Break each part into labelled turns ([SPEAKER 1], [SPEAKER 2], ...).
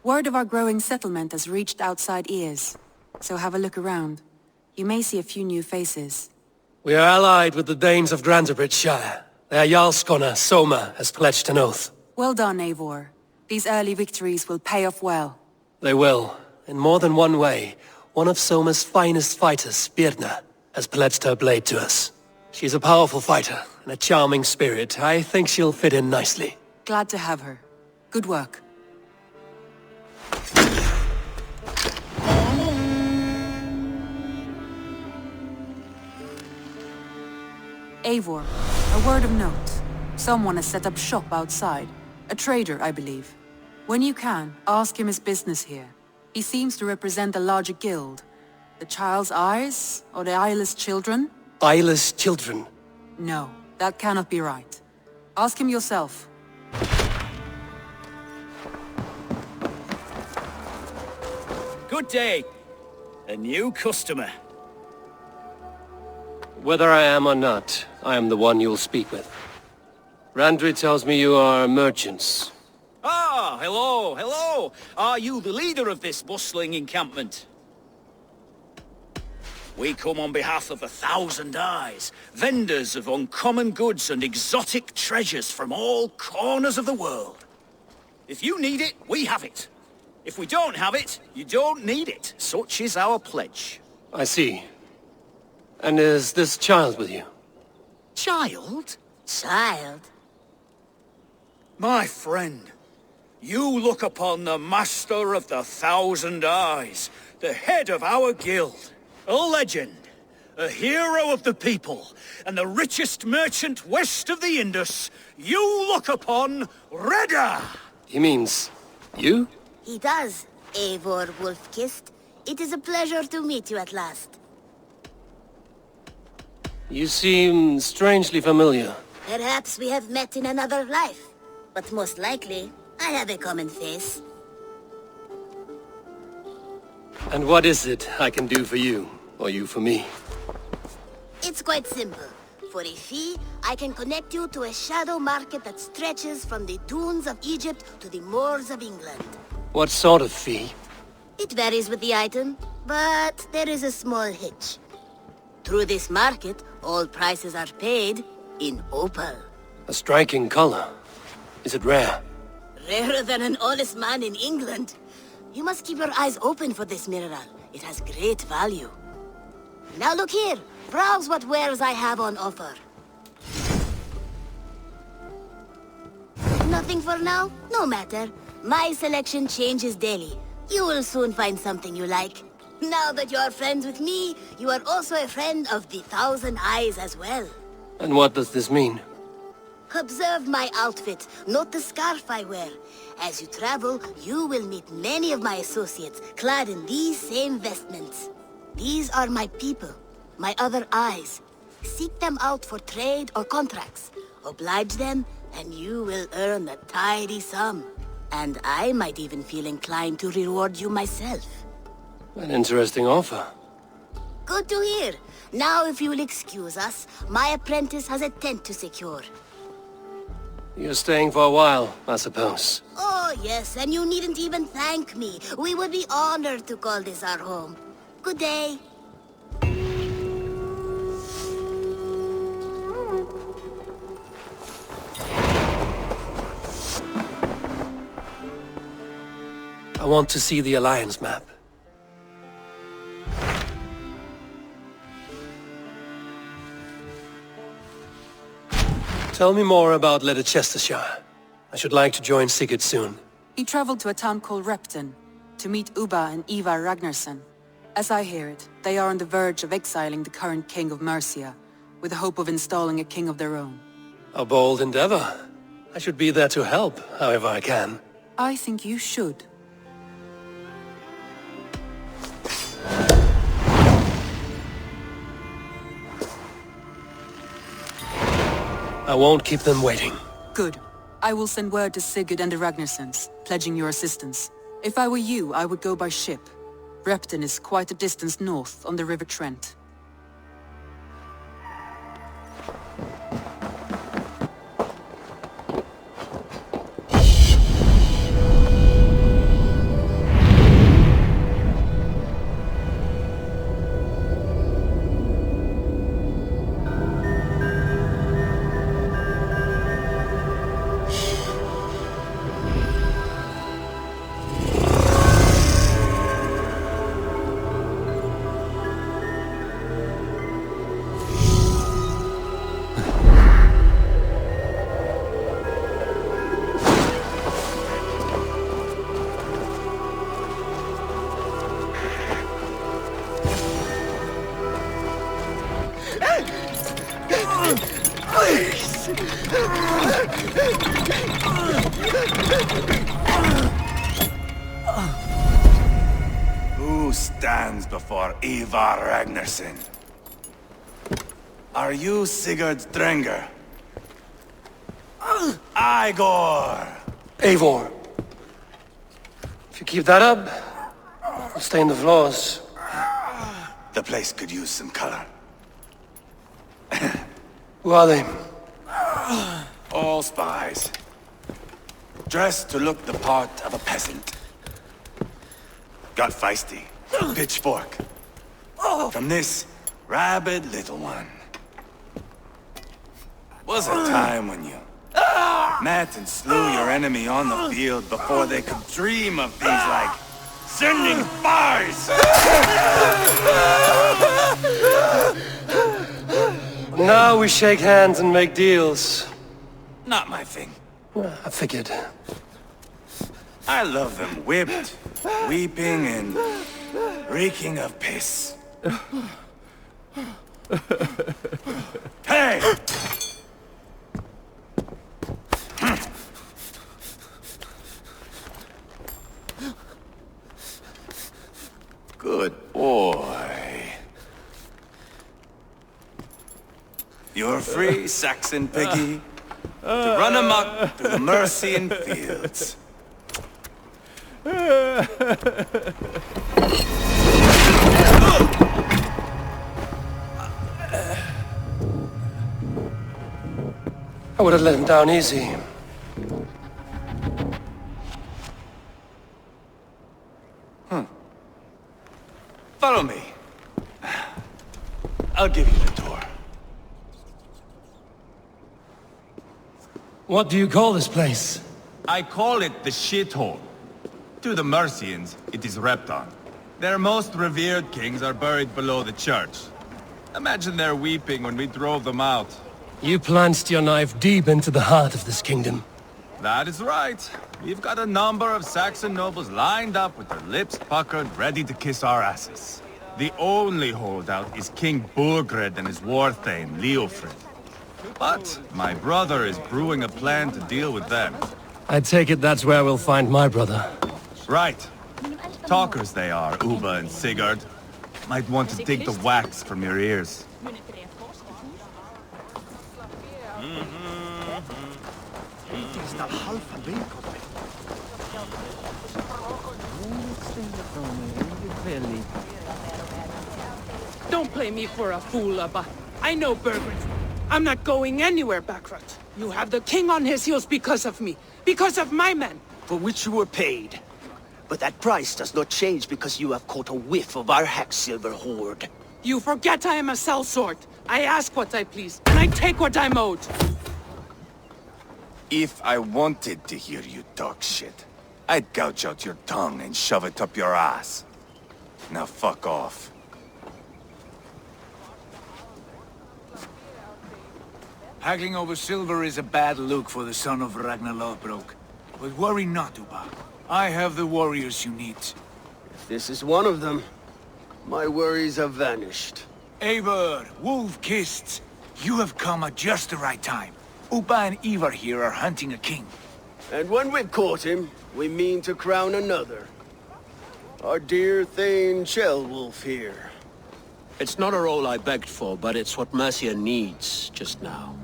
[SPEAKER 1] Word of our growing settlement has reached outside ears, so have a look around. You may see a few new faces.
[SPEAKER 2] We are allied with the Danes of Grantebridgeshire. Their Jarlskona, Soma, has pledged an oath.
[SPEAKER 1] Well done, Eivor. These early victories will pay off well.
[SPEAKER 2] They will, in more than one way. One of Soma's finest fighters, Birna, has pledged her blade to us. She's a powerful fighter, and a charming spirit. I think she'll fit in nicely.
[SPEAKER 1] Glad to have her. Good work. Eivor, a word of note. Someone has set up shop outside. A trader, I believe. When you can, ask him his business here. He seems to represent a larger guild. The Child's Eyes? Or the Eyeless Children?
[SPEAKER 2] Eyeless children?
[SPEAKER 1] No, that cannot be right. Ask him yourself.
[SPEAKER 3] Good day. A new customer.
[SPEAKER 2] Whether I am or not, I am the one you'll speak with. Randri tells me you are merchants.
[SPEAKER 3] Ah, hello, hello. Are you the leader of this bustling encampment? We come on behalf of 1,000 Eyes, vendors of uncommon goods and exotic treasures from all corners of the world. If you need it, we have it. If we don't have it, you don't need it. Such is our pledge.
[SPEAKER 2] I see. And is this child with you?
[SPEAKER 3] Child?
[SPEAKER 4] Child?
[SPEAKER 3] My friend, you look upon the master of the 1,000 Eyes, the head of our guild, a legend, a hero of the people, and the richest merchant west of the Indus. You look upon Reda!
[SPEAKER 2] He means you?
[SPEAKER 4] He does, Eivor Wolf-Kissed. It is a pleasure to meet you at last.
[SPEAKER 2] You seem strangely familiar.
[SPEAKER 4] Perhaps we have met in another life. But most likely, I have a common face.
[SPEAKER 2] And what is it I can do for you, or you for me?
[SPEAKER 4] It's quite simple. For a fee, I can connect you to a shadow market that stretches from the dunes of Egypt to the moors of England.
[SPEAKER 2] What sort of fee?
[SPEAKER 4] It varies with the item, but there is a small hitch. Through this market, all prices are paid in opal.
[SPEAKER 2] A striking color. Is it rare?
[SPEAKER 4] Rarer than an honest man in England. You must keep your eyes open for this mineral. It has great value. Now look here. Browse what wares I have on offer. Nothing for now? No matter. My selection changes daily. You will soon find something you like. Now that you are friends with me, you are also a friend of the 1,000 Eyes as well.
[SPEAKER 2] And what does this mean?
[SPEAKER 4] Observe my outfit, note the scarf I wear. As you travel, you will meet many of my associates, clad in these same vestments. These are my people, my other eyes. Seek them out for trade or contracts. Oblige them, and you will earn a tidy sum. And I might even feel inclined to reward you myself.
[SPEAKER 2] An interesting offer.
[SPEAKER 4] Good to hear. Now, if you will excuse us, my apprentice has a tent to secure.
[SPEAKER 2] You're staying for a while, I suppose.
[SPEAKER 4] Oh, yes, and you needn't even thank me. We would be honored to call this our home. Good day.
[SPEAKER 2] I want to see the Alliance map. Tell me more about Leicestershire. I should like to join Sigurd soon.
[SPEAKER 1] He traveled to a town called Repton to meet Ubba and Ivar Ragnarsson. As I hear it, they are on the verge of exiling the current king of Mercia, with the hope of installing a king of their own.
[SPEAKER 2] A bold endeavor. I should be there to help, however I can.
[SPEAKER 1] I think you should.
[SPEAKER 2] I won't keep them waiting.
[SPEAKER 1] Good. I will send word to Sigurd and the Ragnarssons, pledging your assistance. If I were you, I would go by ship. Repton is quite a distance north on the River Trent.
[SPEAKER 5] Who stands before Ivar Ragnarsson? Are you Sigurd Drenger? Igor!
[SPEAKER 2] Eivor. If you keep that up, we'll stain the floors.
[SPEAKER 5] The place could use some color.
[SPEAKER 2] Who are they?
[SPEAKER 5] All spies. Dressed to look the part of a peasant. Got feisty. Pitchfork. From this rabid little one. Was a time when you met and slew your enemy on the field before they could dream of things like sending spies!
[SPEAKER 2] Now we shake hands and make deals.
[SPEAKER 5] Not my thing.
[SPEAKER 2] I figured.
[SPEAKER 5] I love them whipped, weeping, and reeking of piss. Hey! Good boy. You're free, Saxon piggy, to run amok through the Mercian fields.
[SPEAKER 2] I would have let him down easy.
[SPEAKER 5] Follow me. I'll give you the tour.
[SPEAKER 2] What do you call this place?
[SPEAKER 6] I call it the shithole. To the Mercians, it is Repton. Their most revered kings are buried below the church. Imagine their weeping when we drove them out.
[SPEAKER 2] You plunged your knife deep into the heart of this kingdom.
[SPEAKER 6] That is right. We've got a number of Saxon nobles lined up with their lips puckered, ready to kiss our asses. The only holdout is King Burgred and his war-thane, Leofrid. But my brother is brewing a plan to deal with them.
[SPEAKER 2] I take it that's where we'll find my brother.
[SPEAKER 6] Right. Talkers they are, Uba and Sigurd. Might want to dig the wax from your ears.
[SPEAKER 7] Don't play me for a fool, Abba. I know Burgred. I'm not going anywhere, Backrot. You have the king on his heels because of me. Because of my men.
[SPEAKER 8] For which you were paid. But that price does not change because you have caught a whiff of our Hacksilver hoard.
[SPEAKER 7] You forget I am a sellsword. I ask what I please, and I take what I'm owed.
[SPEAKER 5] If I wanted to hear you talk shit, I'd gouge out your tongue and shove it up your ass. Now fuck off.
[SPEAKER 3] Haggling over silver is a bad look for the son of Ragnar Lothbrok. But worry not, Uba. I have the warriors you need.
[SPEAKER 8] If this is one of them, my worries have vanished.
[SPEAKER 3] Eivor, Wolf-Kissed, you have come at just the right time. Uba and Ivar here are hunting a king.
[SPEAKER 8] And when we've caught him, we mean to crown another. Our dear Thane Ceolwulf here.
[SPEAKER 9] It's not a role I begged for, but it's what Mercia needs just now.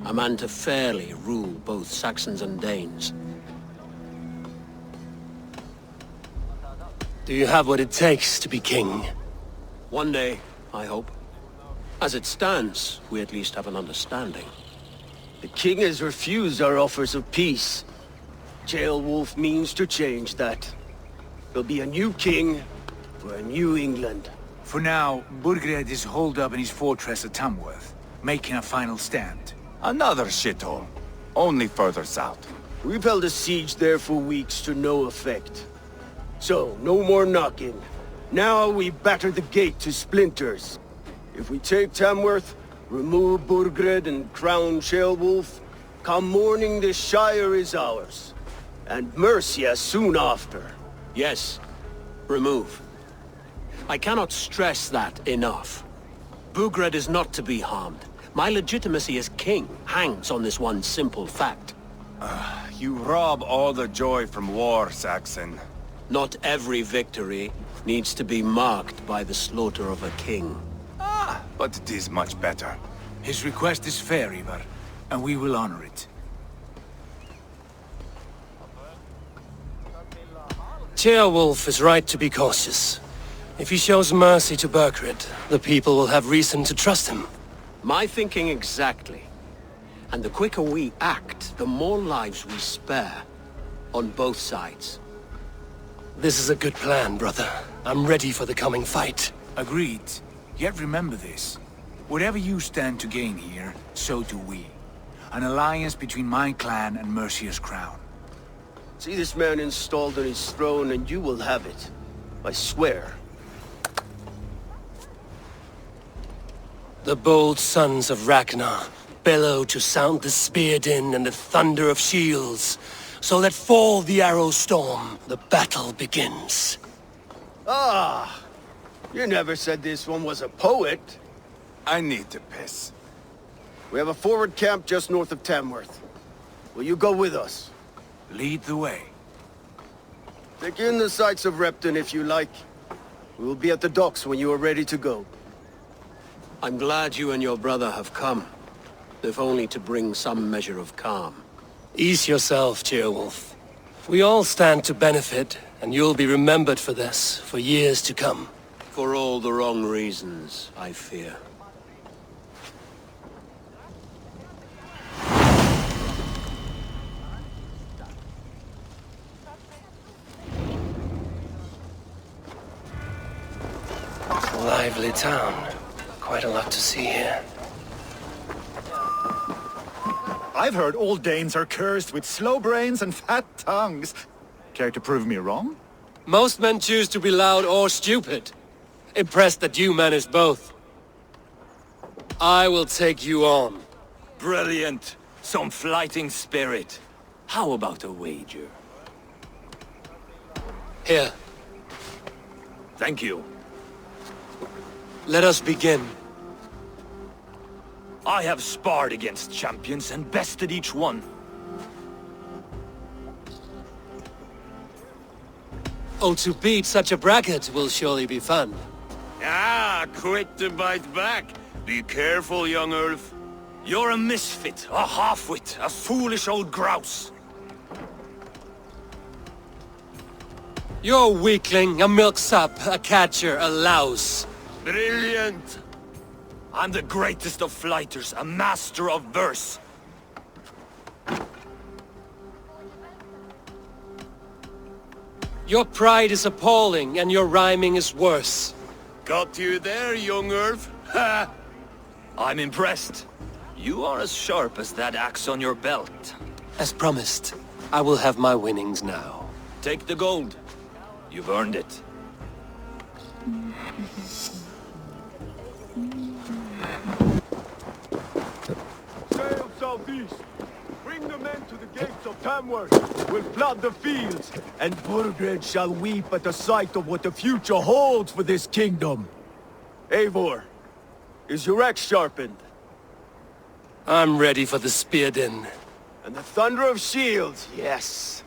[SPEAKER 9] A man to fairly rule both Saxons and Danes.
[SPEAKER 2] Do you have what it takes to be king?
[SPEAKER 9] One day, I hope. As it stands, we at least have an understanding.
[SPEAKER 8] The king has refused our offers of peace. Ceolwulf means to change that. There'll be a new king for a new England.
[SPEAKER 3] For now, Burgred is holed up in his fortress at Tamworth, making a final stand.
[SPEAKER 5] Another shithole. Only further south.
[SPEAKER 8] We've held a siege there for weeks to no effect. So, no more knocking. Now we batter the gate to splinters. If we take Tamworth, remove Burgred and crown Ceolwulf, come morning the Shire is ours. And Mercia soon after.
[SPEAKER 9] Yes, remove. I cannot stress that enough. Burgred is not to be harmed. My legitimacy as king hangs on this one simple fact.
[SPEAKER 5] You rob all the joy from war, Saxon.
[SPEAKER 9] Not every victory needs to be marked by the slaughter of a king.
[SPEAKER 5] But it is much better.
[SPEAKER 3] His request is fair, Ivar, and we will honor it.
[SPEAKER 2] Ceolwulf is right to be cautious. If he shows mercy to Burkred, the people will have reason to trust him.
[SPEAKER 9] My thinking exactly. And the quicker we act, the more lives we spare. On both sides.
[SPEAKER 2] This is a good plan, brother. I'm ready for the coming fight.
[SPEAKER 3] Agreed. Yet remember this. Whatever you stand to gain here, so do we. An alliance between my clan and Mercia's crown.
[SPEAKER 8] See this man installed on his throne and you will have it. I swear.
[SPEAKER 2] The bold sons of Ragnar bellow to sound the spear din and the thunder of shields. So let fall the arrow storm. The battle begins.
[SPEAKER 8] Ah! You never said this one was a poet.
[SPEAKER 5] I need to piss.
[SPEAKER 8] We have a forward camp just north of Tamworth. Will you go with us?
[SPEAKER 3] Lead the way.
[SPEAKER 8] Take in the sights of Repton if you like. We will be at the docks when you are ready to go.
[SPEAKER 9] I'm glad you and your brother have come. If only to bring some measure of calm.
[SPEAKER 2] Ease yourself, Ceolwulf. We all stand to benefit, and you'll be remembered for this, for years to come.
[SPEAKER 9] For all the wrong reasons, I fear.
[SPEAKER 2] It's a lively town. Quite a lot to see here.
[SPEAKER 10] I've heard all Danes are cursed with slow brains and fat tongues. Care to prove me wrong?
[SPEAKER 2] Most men choose to be loud or stupid. Impressed that you manage both. I will take you on.
[SPEAKER 11] Brilliant. Some fighting spirit. How about a wager?
[SPEAKER 2] Here,
[SPEAKER 11] Thank you.
[SPEAKER 2] let us begin.
[SPEAKER 11] I have sparred against champions and bested each one.
[SPEAKER 2] Oh, to beat such a bracket will surely be fun.
[SPEAKER 11] Ah, quick to bite back. Be careful, young Ulf. You're a misfit, a half-wit, a foolish old grouse.
[SPEAKER 2] You're a weakling, a milksop, a catcher, a louse.
[SPEAKER 11] Brilliant. I'm the greatest of flighters, a master of verse.
[SPEAKER 2] Your pride is appalling, and your rhyming is worse.
[SPEAKER 11] Got you there, young Ulf. Ha! I'm impressed. You are as sharp as that axe on your belt.
[SPEAKER 2] As promised, I will have my winnings now.
[SPEAKER 11] Take the gold. You've earned it.
[SPEAKER 8] Sail southeast. Bring the men to the gates of Tamworth. We'll flood the fields, and Burgred shall weep at the sight of what the future holds for this kingdom. Eivor, is your axe sharpened?
[SPEAKER 2] I'm ready for the spear din.
[SPEAKER 8] And the thunder of shields, yes.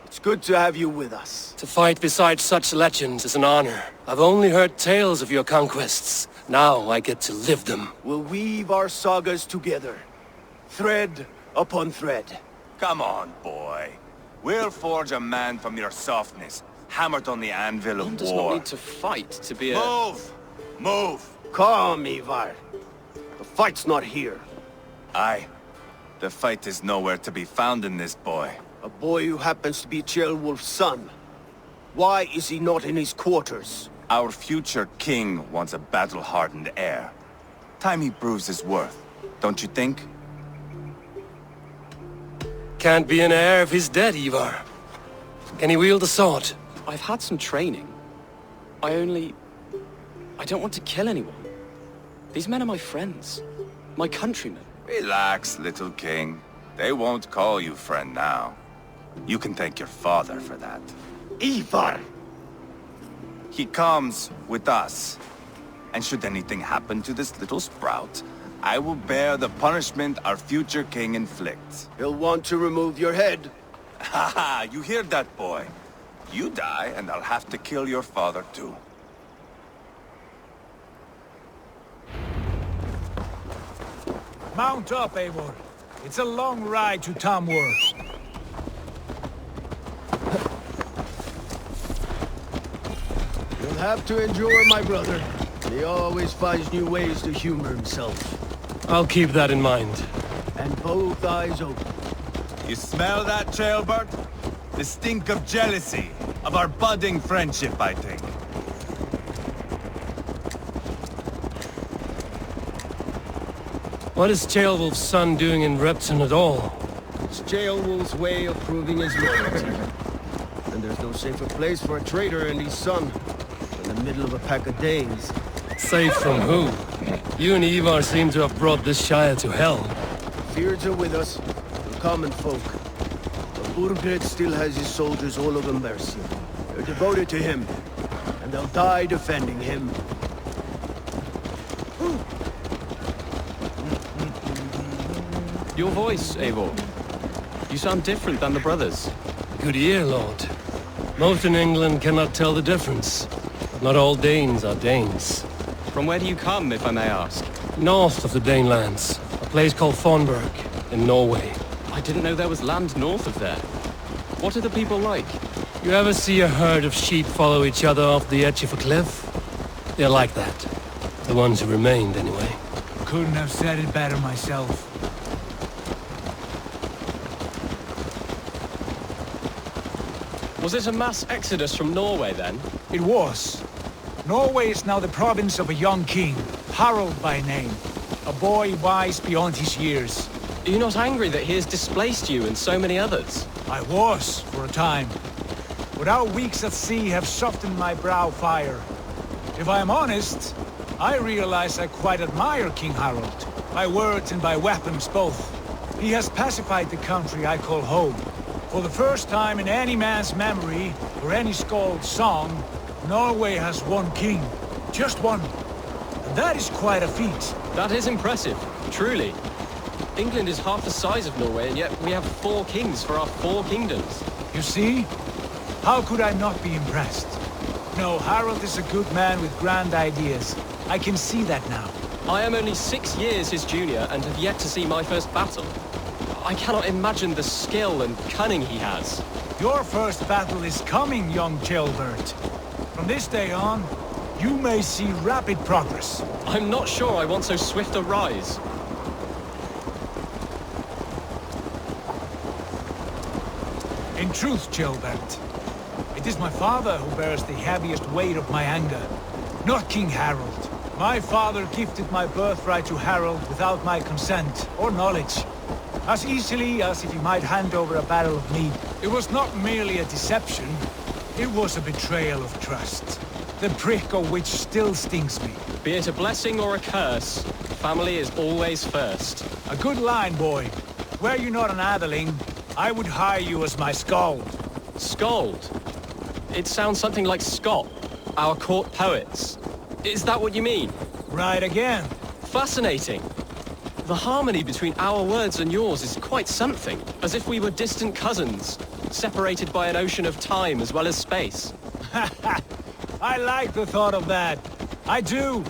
[SPEAKER 8] It's good to have you with us.
[SPEAKER 2] To fight beside such legends is an honor. I've only heard tales of your conquests. Now I get to live them.
[SPEAKER 8] We'll weave our sagas together, thread upon thread.
[SPEAKER 5] Come on, boy. We'll forge a man from your softness, hammered on the anvil of
[SPEAKER 12] One does
[SPEAKER 5] war.
[SPEAKER 12] not need to fight to be a...
[SPEAKER 5] Move! Move!
[SPEAKER 8] Calm, Ivar. The fight's not here.
[SPEAKER 5] Aye. The fight is nowhere to be found in this boy.
[SPEAKER 8] A boy who happens to be Ceolwulf's son. Why is he not in his quarters?
[SPEAKER 5] Our future king wants a battle-hardened heir. Time he proves his worth, don't you think?
[SPEAKER 2] Can't be an heir if he's dead, Ivar. Can he wield a sword?
[SPEAKER 12] I've had some training. I don't want to kill anyone. These men are my friends. My countrymen.
[SPEAKER 5] Relax, little king. They won't call you friend now. You can thank your father for that.
[SPEAKER 8] Ivar!
[SPEAKER 5] He comes with us. And should anything happen to this little sprout, I will bear the punishment our future king inflicts.
[SPEAKER 8] He'll want to remove your head.
[SPEAKER 5] Haha, you hear that, boy? You die, and I'll have to kill your father, too.
[SPEAKER 3] Mount up, Eivor. It's a long ride to Tamworth.
[SPEAKER 8] You'll have to endure, my brother. He always finds new ways to humor himself.
[SPEAKER 2] I'll keep that in mind.
[SPEAKER 8] And both eyes open.
[SPEAKER 5] You smell that, Choibokchi? The stink of jealousy, of our budding friendship, I think.
[SPEAKER 2] What is Ceolwulf's son doing in Repton at all?
[SPEAKER 8] It's Ceolwulf's way of proving his loyalty. And there's no safer place for a traitor and his son than the middle of a pack of Danes.
[SPEAKER 2] Safe from who? You and Ivar seem to have brought this Shire to hell.
[SPEAKER 8] Fears are with us, the common folk. But Burgred still has his soldiers all over Mercia. They're devoted to him, and they'll die defending him.
[SPEAKER 12] Your voice, Eivor. You sound different than the brothers.
[SPEAKER 2] Good ear, Lord. Most in England cannot tell the difference. Not all Danes are Danes.
[SPEAKER 12] From where do you come, if I may ask?
[SPEAKER 2] North of the Danelands. A place called Thornburg, in Norway.
[SPEAKER 12] I didn't know there was land north of there. What are the people like?
[SPEAKER 2] You ever see a herd of sheep follow each other off the edge of a cliff? They're like that. The ones who remained, anyway.
[SPEAKER 3] Couldn't have said it better myself.
[SPEAKER 12] Was it a mass exodus from Norway, then?
[SPEAKER 3] It was. Norway is now the province of a young king, Harald by name. A boy wise beyond his years.
[SPEAKER 12] Are you not angry that he has displaced you and so many others?
[SPEAKER 3] I was, for a time. But our weeks at sea have softened my brow fire. If I am honest, I realize I quite admire King Harald. By words and by weapons both. He has pacified the country I call home. For the first time in any man's memory, or any skald's song, Norway has one king. Just one. And that is quite a feat.
[SPEAKER 12] That is impressive, truly. England is half the size of Norway, and yet we have 4 kings for our 4 kingdoms.
[SPEAKER 3] You see? How could I not be impressed? No, Harald is a good man with grand ideas. I can see that now.
[SPEAKER 12] I am only 6 years his junior and have yet to see my first battle. I cannot imagine the skill and cunning he has.
[SPEAKER 3] Your first battle is coming, young Ceolbert. From this day on, you may see rapid progress.
[SPEAKER 12] I'm not sure I want so swift a rise.
[SPEAKER 3] In truth, Ceolbert, it is my father who bears the heaviest weight of my anger, not King Harald. My father gifted my birthright to Harald without my consent or knowledge. As easily as if he might hand over a barrel of mead. It was not merely a deception, it was a betrayal of trust. The prick of which still stings me.
[SPEAKER 12] Be it a blessing or a curse, family is always first.
[SPEAKER 3] A good line, boy. Were you not an atheling, I would hire you as my skald.
[SPEAKER 12] Skald? It sounds something like Scott, our court poets. Is that what you mean?
[SPEAKER 3] Right again.
[SPEAKER 12] Fascinating. The harmony between our words and yours is quite something. As if we were distant cousins, separated by an ocean of time as well as space.
[SPEAKER 3] I like the thought of that. I do.